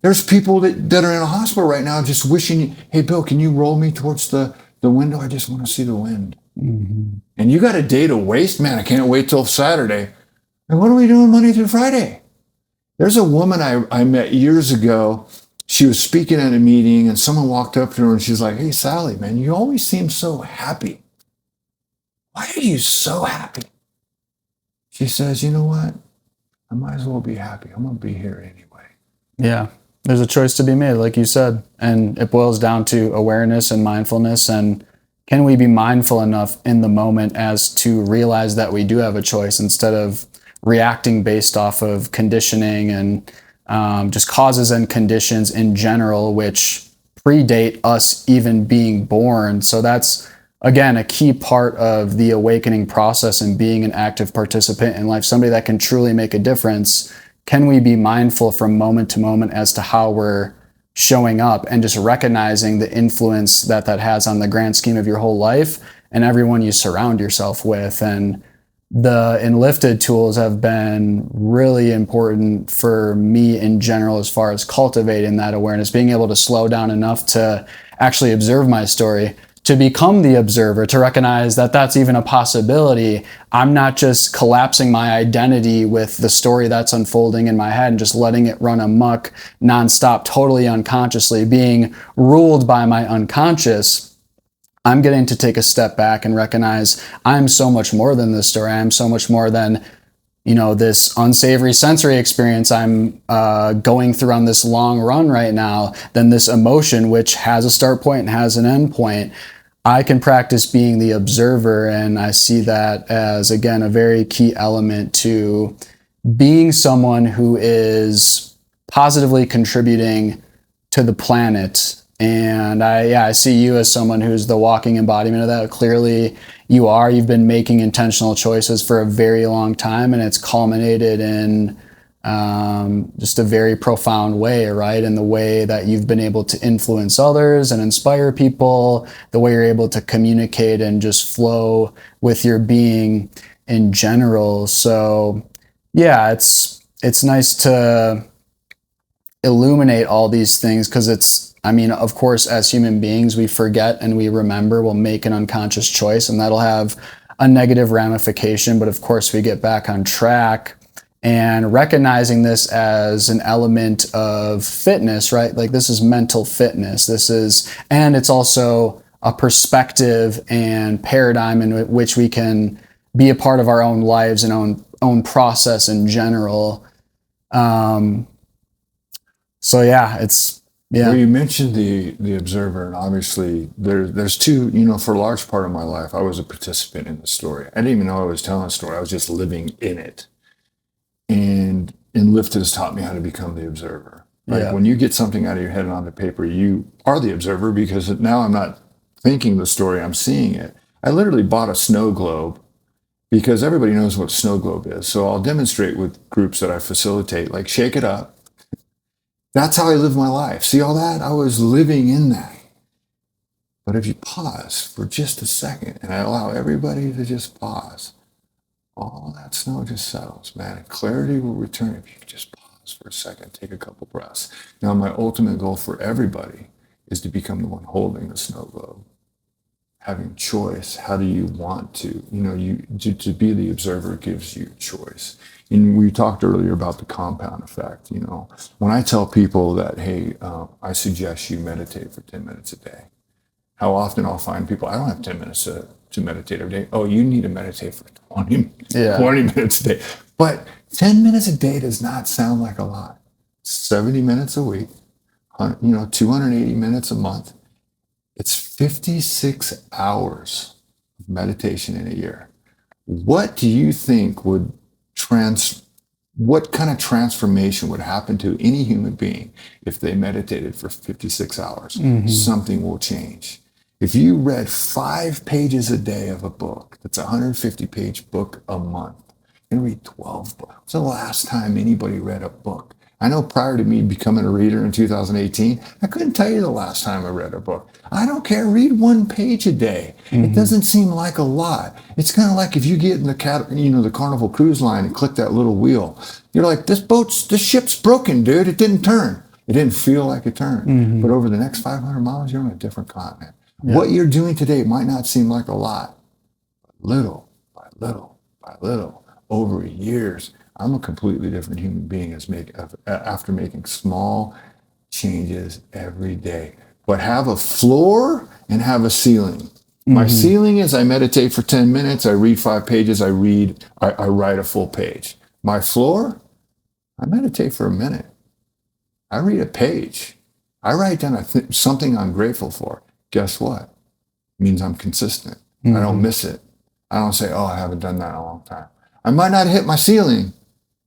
There's people that are in a hospital right now just wishing, hey, Bill, can you roll me towards the window? I just want to see the wind. Mm-hmm. And you got a day to waste? Man, I can't wait till Saturday. And what are we doing Monday through Friday? There's a woman I met years ago. She was speaking at a meeting and someone walked up to her and she's like, hey, Sally, man, you always seem so happy. Why are you so happy? She says, you know what? I might as well be happy. I'm going to be here anyway. Yeah. There's a choice to be made, like you said. And it boils down to awareness and mindfulness. And can we be mindful enough in the moment as to realize that we do have a choice instead of reacting based off of conditioning and just causes and conditions in general, which predate us even being born. So that's, again, a key part of the awakening process and being an active participant in life, somebody that can truly make a difference. Can we be mindful from moment to moment as to how we're showing up and just recognizing the influence that has on the grand scheme of your whole life and everyone you surround yourself with? And the Enlifted tools have been really important for me in general as far as cultivating that awareness, being able to slow down enough to actually observe my story, to become the observer, to recognize that that's even a possibility. I'm not just collapsing my identity with the story that's unfolding in my head and just letting it run amok nonstop, totally unconsciously, being ruled by my unconscious. I'm getting to take a step back and recognize I'm so much more than this story. I'm so much more than, this unsavory sensory experience I'm going through on this long run right now, than this emotion, which has a start point and has an end point. I can practice being the observer, and I see that as, again, a very key element to being someone who is positively contributing to the planet And I see you as someone who's the walking embodiment of that. Clearly you've been making intentional choices for a very long time, and it's culminated in just a very profound way, right? And the way that you've been able to influence others and inspire people, the way you're able to communicate and just flow with your being in general. So yeah, it's nice to illuminate all these things, because of course, as human beings, we forget and we remember, we'll make an unconscious choice, and that'll have a negative ramification. But of course, we get back on track, and recognizing this as an element of fitness, right? Like, this is mental fitness. And it's also a perspective and paradigm in which we can be a part of our own lives and own process in general. So yeah, Well, you mentioned the observer, and obviously there's two. For a large part of my life, I was a participant in the story. I didn't even know I was telling a story. I was just living in it. And Lyft has taught me how to become the observer. Like, when you get something out of your head and onto paper, you are the observer, because now I'm not thinking the story, I'm seeing it. I literally bought a snow globe, because everybody knows what a snow globe is. So I'll demonstrate with groups that I facilitate, like, shake it up. That's how I live my life. See all that? I was living in that. But if you pause for just a second, and I allow everybody to just pause, all that snow just settles, man. And clarity will return if you just pause for a second, take a couple breaths. Now, my ultimate goal for everybody is to become the one holding the snow globe, having choice. How do you want to? To be the observer gives you choice. And we talked earlier about the compound effect. When I tell people that, hey, I suggest you meditate for 10 minutes a day, how often I'll find people, I don't have 10 minutes to meditate every day. Oh, you need to meditate for 20 minutes a day. But 10 minutes a day does not sound like a lot. 70 minutes a week, 280 minutes a month. It's 56 hours of meditation in a year. What do you think what kind of transformation would happen to any human being if they meditated for 56 hours? Mm-hmm. Something will change. If you read 5 pages a day of a book, that's a 150-page book a month, and read 12 books. When's the last time anybody read a book? I know prior to me becoming a reader in 2018, I couldn't tell you the last time I read a book. I don't care. Read 1 page a day. Mm-hmm. It doesn't seem like a lot. It's kind of like if you get in the Carnival Cruise Line and click that little wheel. You're like, this ship's broken, dude. It didn't turn. It didn't feel like it turned. Mm-hmm. But over the next 500 miles, you're on a different continent. Yeah. What you're doing today might not seem like a lot. But little by little by little, over years, I'm a completely different human being after making small changes every day. But have a floor and have a ceiling. Mm-hmm. My ceiling is I meditate for 10 minutes, I read 5 pages, I write a full page. My floor, I meditate for a minute. I read a page. I write down something I'm grateful for. Guess what? It means I'm consistent. Mm-hmm. I don't miss it. I don't say, oh, I haven't done that in a long time. I might not hit my ceiling,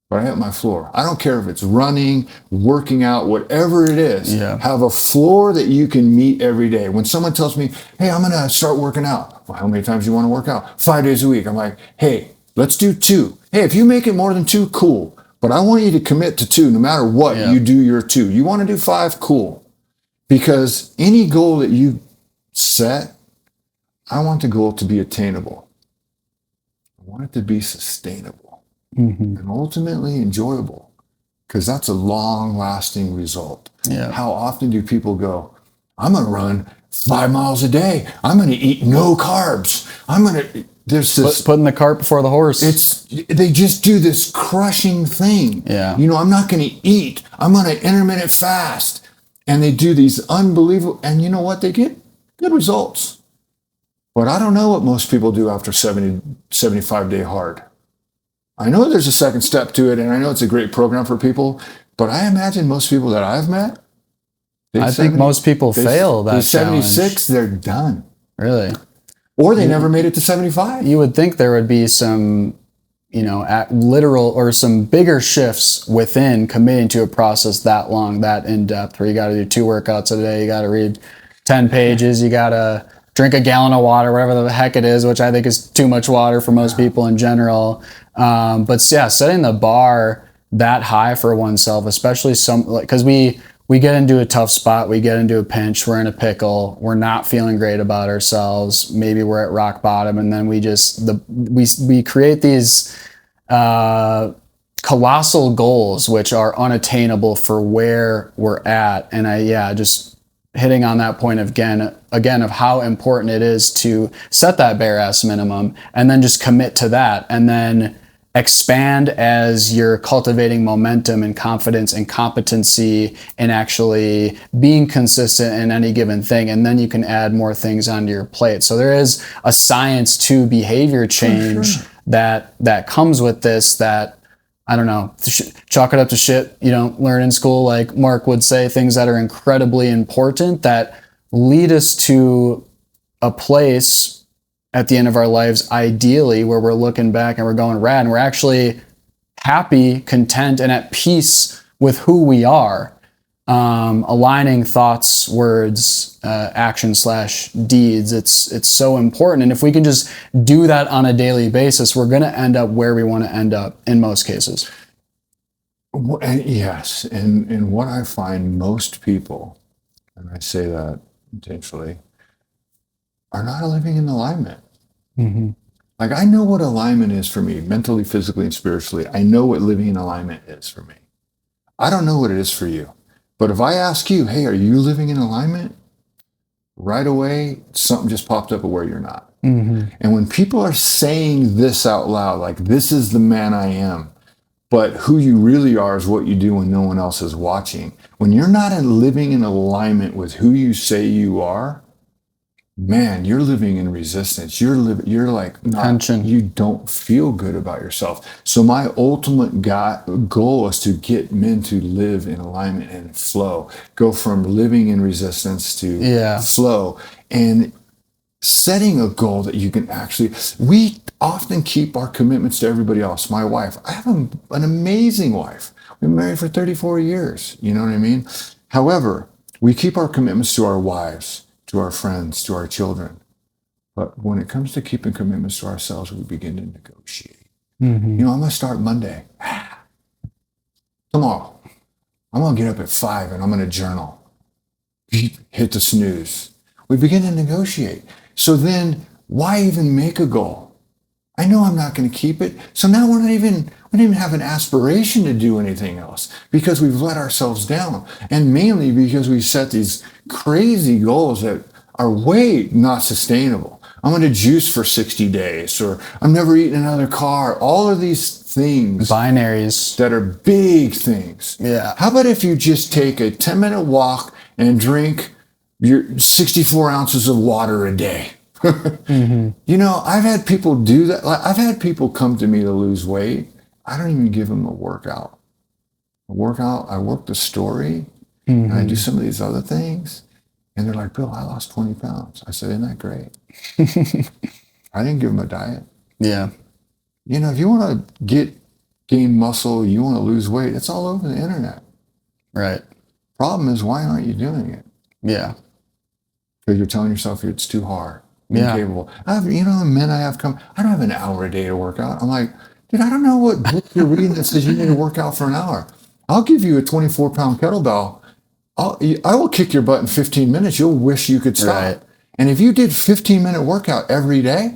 but I hit my floor. I don't care if it's running, working out, whatever it is. Yeah. Have a floor that you can meet every day. When someone tells me, hey, I'm going to start working out. Well, how many times do you want to work out? 5 days a week. I'm like, hey, let's do 2. Hey, if you make it more than 2, cool. But I want you to commit to 2 no matter what. You do your 2. You want to do 5, cool. Because any goal that you set, I want the goal to be attainable. I want it to be sustainable. Mm-hmm. And ultimately enjoyable, because that's a long-lasting result. Yeah. How often do people go, I'm going to run 5 miles a day. I'm going to eat no carbs. There's this putting the cart before the horse. They just do this crushing thing. Yeah. I'm not going to eat. I'm going to intermittent fast. And they do these unbelievable, and you know what? They get good results. But I don't know what most people do after 75-day hard. I know there's a second step to it, and I know it's a great program for people, but I imagine most people that I've met, I think most people fail that 76, they're done. Really? Or they never made it to 75. You would think there would be some at literal or some bigger shifts within committing to a process that long, that in depth, where you got to do 2 workouts a day, you got to read 10 pages, you got to drink a gallon of water, whatever the heck it is, which I think is too much water for most people in general. But yeah, setting the bar that high for oneself, especially because we get into a tough spot, we get into a pinch, we're in a pickle, we're not feeling great about ourselves, maybe we're at rock bottom, and then we create these colossal goals which are unattainable for where we're at. And just hitting on that point again of how important it is to set that bare ass minimum and then just commit to that, and then expand as you're cultivating momentum and confidence and competency and actually being consistent in any given thing. And then you can add more things onto your plate. So there is a science to behavior change that comes with this, that, I don't know, chalk it up to shit you don't learn in school, like Mark would say, things that are incredibly important that lead us to a place at the end of our lives, ideally, where we're looking back and we're going rad, and we're actually happy, content, and at peace with who we are. Aligning thoughts, words, action/deeds. It's so important. And if we can just do that on a daily basis, we're going to end up where we want to end up in most cases. Yes. And what I find most people, and I say that intentionally, are not living in alignment. Mm-hmm. Like, I know what alignment is for me, mentally, physically, and spiritually. I know what living in alignment is for me. I don't know what it is for you. But if I ask you, hey, are you living in alignment? Right away, something just popped up of where you're not. Mm-hmm. And when people are saying this out loud, like, this is the man I am, but who you really are is what you do when no one else is watching. When you're not living in alignment with who you say you are, man, you're living in resistance. You're like tension. You don't feel good about yourself. So my ultimate goal is to get men to live in alignment and flow. Go from living in resistance to flow, and setting a goal that you can actually. We often keep our commitments to everybody else. My wife, I have an amazing wife. We've been married for 34 years. You know what I mean? However, we keep our commitments to our wives, to our friends, to our children. But when it comes to keeping commitments to ourselves, we begin to negotiate. Mm-hmm. I'm going to start Monday. Tomorrow, I'm going to get up at 5 and I'm going to journal. Hit the snooze. We begin to negotiate. So then, why even make a goal? I know I'm not going to keep it. So now we don't even have an aspiration to do anything else because we've let ourselves down. And mainly because we set these crazy goals that are way not sustainable. I'm going to juice for 60 days, or I'm never eating another car. All of these things. Binaries. That are big things. Yeah. How about if you just take a 10-minute walk and drink your 64 ounces of water a day? Mm-hmm. I've had people do that. I've had people come to me to lose weight. I don't even give them a workout. I work the story, and I do some of these other things. And they're like, Bill, I lost 20 pounds. I said, isn't that great? I didn't give them a diet. Yeah. If you want to gain muscle, you want to lose weight, it's all over the internet. Right. Problem is, why aren't you doing it? Yeah. Because you're telling yourself it's too hard. Yeah. Incapable. The men I have come, I don't have an hour a day to work out. I'm like, dude, I don't know what book you're reading that says you need to work out for an hour. I'll give you a 24-pound kettlebell. I will kick your butt in 15 minutes. You'll wish you could stop. Right. And if you did 15-minute workout every day,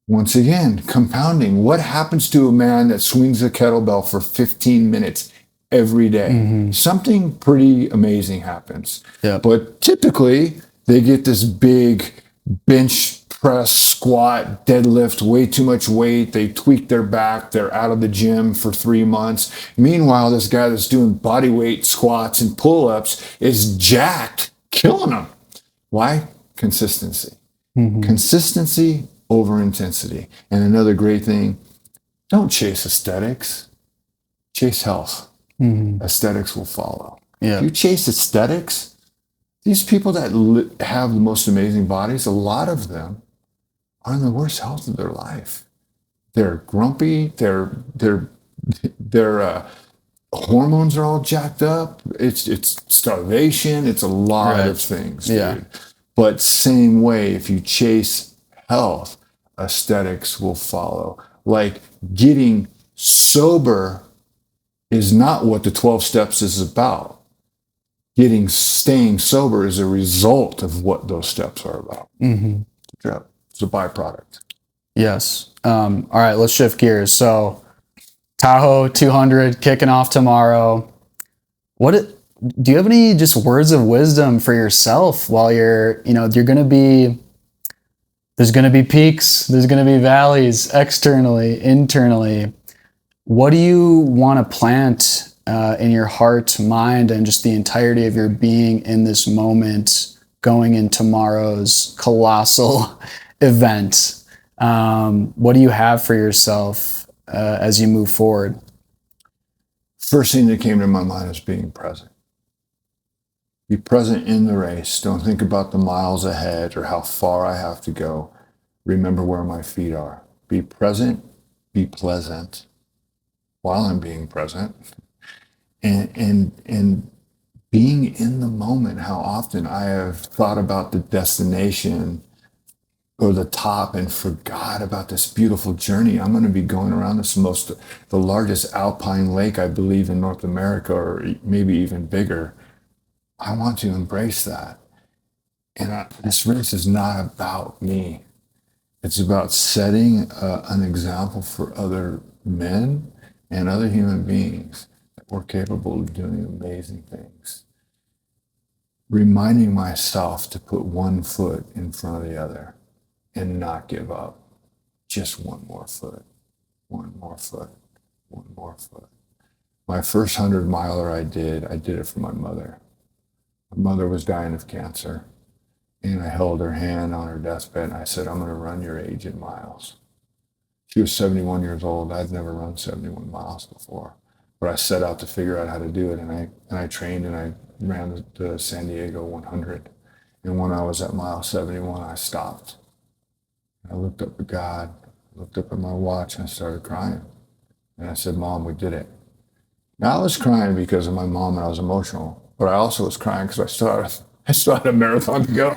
once again, compounding, what happens to a man that swings a kettlebell for 15 minutes every day? Mm-hmm. Something pretty amazing happens. Yep. But typically, they get this big bench press, squat, deadlift, way too much weight. They tweak their back. They're out of the gym for 3 months. Meanwhile, this guy that's doing body weight squats and pull-ups is jacked, killing them. Why? Consistency. Mm-hmm. Consistency over intensity. And another great thing, don't chase aesthetics. Chase health. Mm-hmm. Aesthetics will follow. Yeah. If you chase aesthetics, these people that have the most amazing bodies, a lot of them are in the worst health of their life. they're grumpy. Their hormones are all jacked up. It's starvation. It's a lot Right. of things, Yeah. dude. But same way, if you chase health, aesthetics will follow. Like getting sober is not what the 12 steps is about. Staying sober is a result of what those steps are about. Mm-hmm. Yeah, it's a byproduct. Yes. All right, let's shift gears. So Tahoe 200 kicking off tomorrow. Do you have any just words of wisdom for yourself while you're going to be, there's going to be peaks, there's going to be valleys externally, internally. What do you want to plant in your heart, mind, and just the entirety of your being in this moment going in tomorrow's colossal event? What do you have for yourself as you move forward? First thing that came to my mind is being present. Be present in the race. Don't think about the miles ahead or how far I have to go. Remember where my feet are. Be present, be pleasant while I'm being present. And being in the moment, how often I have thought about the destination or the top and forgot about this beautiful journey. I'm going to be going around the largest alpine lake, I believe, in North America, or maybe even bigger. I want to embrace that. And this race is not about me. It's about setting an example for other men and other human beings that we're capable of doing amazing things. Reminding myself to put one foot in front of the other and not give up. Just one more foot, one more foot, one more foot. My first 100-miler I did it for my mother. My mother was dying of cancer, and I held her hand on her deathbed, and I said, I'm going to run your age in miles. She was 71 years old. I'd never run 71 miles before, but I set out to figure out how to do it, and I trained, and I ran the San Diego 100. And when I was at mile 71, I stopped. I looked up at God, looked up at my watch, and I started crying. And I said, Mom, we did it. Now, I was crying because of my mom, and I was emotional, but I also was crying because I still had a marathon to go.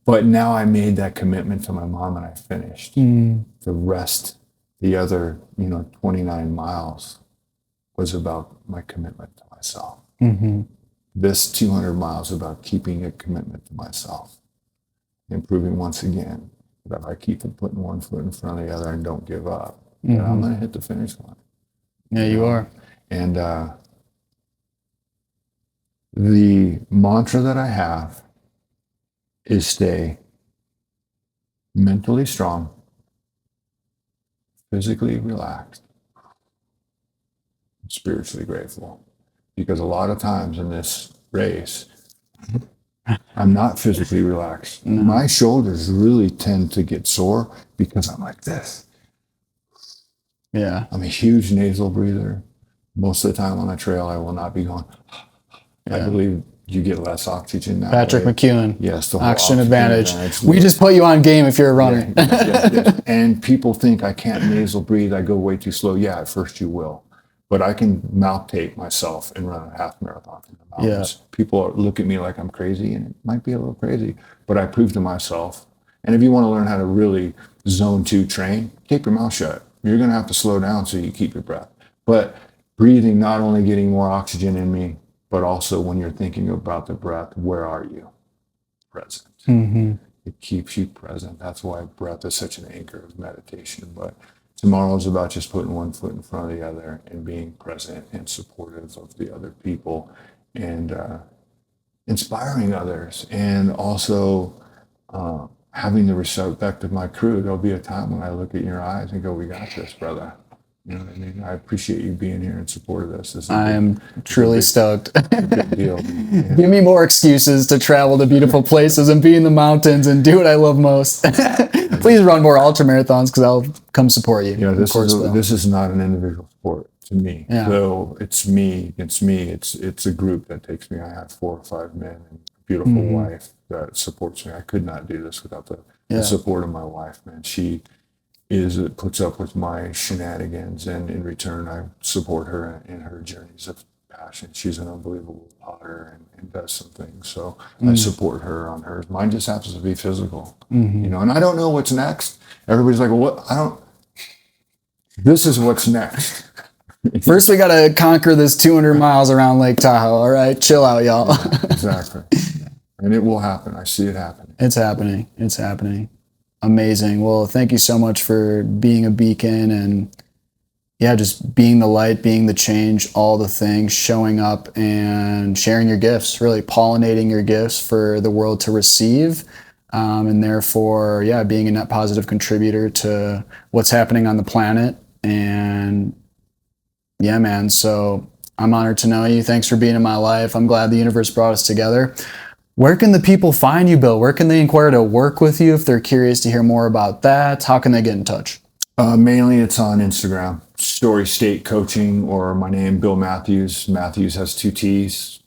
But now I made that commitment to my mom, and I finished. The rest, the other 29 miles, was about my commitment to myself. This 200 miles is about keeping a commitment to myself. And proving once again that if I keep putting one foot in front of the other and don't give up, then I'm going to hit the finish line. Yeah, you are. And the mantra that I have is stay mentally strong, physically relaxed, and spiritually grateful. Because a lot of times in this race, I'm not physically relaxed. No. My shoulders really tend to get sore because I'm like this. Yeah. I'm a huge nasal breather. Most of the time on the trail, I will not be going. Yeah. I believe you get less oxygen that Patrick way. McEwen. Yes, the oxygen advantage. We yeah. just put you on game if you're a runner. Yes. And people think I can't nasal breathe. I go way too slow. Yeah, at first you will. But I can mouth tape myself and run a half marathon in the mountains. Yeah. People look at me like I'm crazy, and it might be a little crazy, but I prove to myself. And if you want to learn how to really zone 2 train, keep your mouth shut. You're going to have to slow down so you keep your breath. But breathing, not only getting more oxygen in me, but also when you're thinking about the breath, where are you? Present. It keeps you present. That's why breath is such an anchor of meditation. But tomorrow is about just putting one foot in front of the other and being present and supportive of the other people and inspiring others, and also having the respect of my crew. There'll be a time when I look at your eyes and go, we got this, brother. You know what I mean? I appreciate you being here in support of this. I am truly stoked. Big deal. Yeah. Give me more excuses to travel to beautiful places and be in the mountains and do what I love most. Please run more ultra marathons because I'll come support you. Yeah, this is not an individual sport to me. Yeah. So it's me against me. It's a group that takes me. I have 4 or 5 men and a beautiful wife that supports me. I could not do this without Yeah. the support of my wife, man. She puts up with my shenanigans, and in return, I support her in her journeys of passion. She's an unbelievable potter and does some things, so I support her on hers. Mine just happens to be physical, and I don't know what's next. Everybody's like, well, what? I don't. This is what's next. First, we got to conquer this 200 miles around Lake Tahoe. All right, chill out, y'all. Yeah, exactly. And it will happen. I see it happening. It's happening. It's happening. Amazing. Well, thank you so much for being a beacon and just being the light, being the change, all the things, showing up and sharing your gifts, really pollinating your gifts for the world to receive. And therefore, being a net positive contributor to what's happening on the planet. And man, so I'm honored to know you. Thanks for being in my life. I'm glad the universe brought us together. Where can the people find you, Bill? Where can they inquire to work with you if they're curious to hear more about that? How can they get in touch? Mainly it's on Instagram, Story State Coaching, or my name, Bill Matthews. Matthews has 2 T's.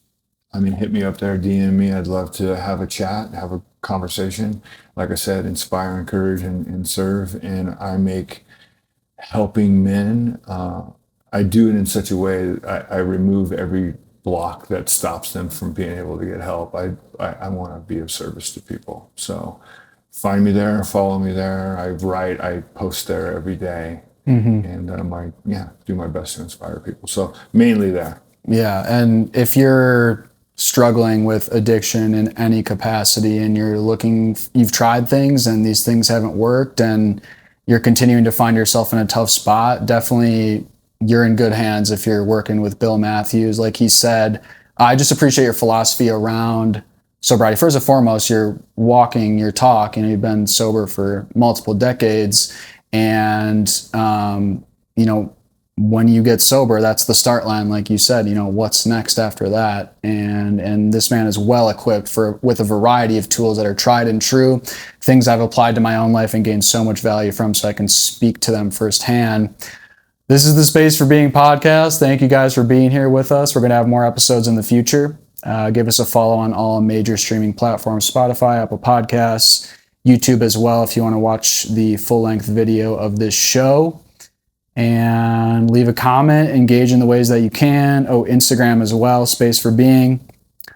I mean, hit me up there, DM me. I'd love to have a chat, have a conversation. Like I said, inspire, encourage, and serve. And I make helping men, I do it in such a way that I remove every block that stops them from being able to get help. I want to be of service to people. So find me there, follow me there. I post there every day, and do my best to inspire people. So mainly there. Yeah, and if you're struggling with addiction in any capacity and you've tried things and these things haven't worked and you're continuing to find yourself in a tough spot, definitely you're in good hands if you're working with Bill Matthews. Like he said, I just appreciate your philosophy around sobriety. First and foremost, you're walking your talk, and you've been sober for multiple decades. And, when you get sober, that's the start line. Like you said, what's next after that? And this man is well equipped with a variety of tools that are tried and true, things I've applied to my own life and gained so much value from, so I can speak to them firsthand. This is the Space for Being podcast. Thank you guys for being here with us. We're going to have more episodes in the future. Give us a follow on all major streaming platforms, Spotify, Apple Podcasts, YouTube as well, if you want to watch the full-length video of this show. And leave a comment, engage in the ways that you can. Instagram as well, Space for Being.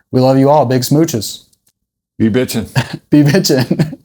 We love you all. Big smooches. Be bitchin'. Be bitchin'.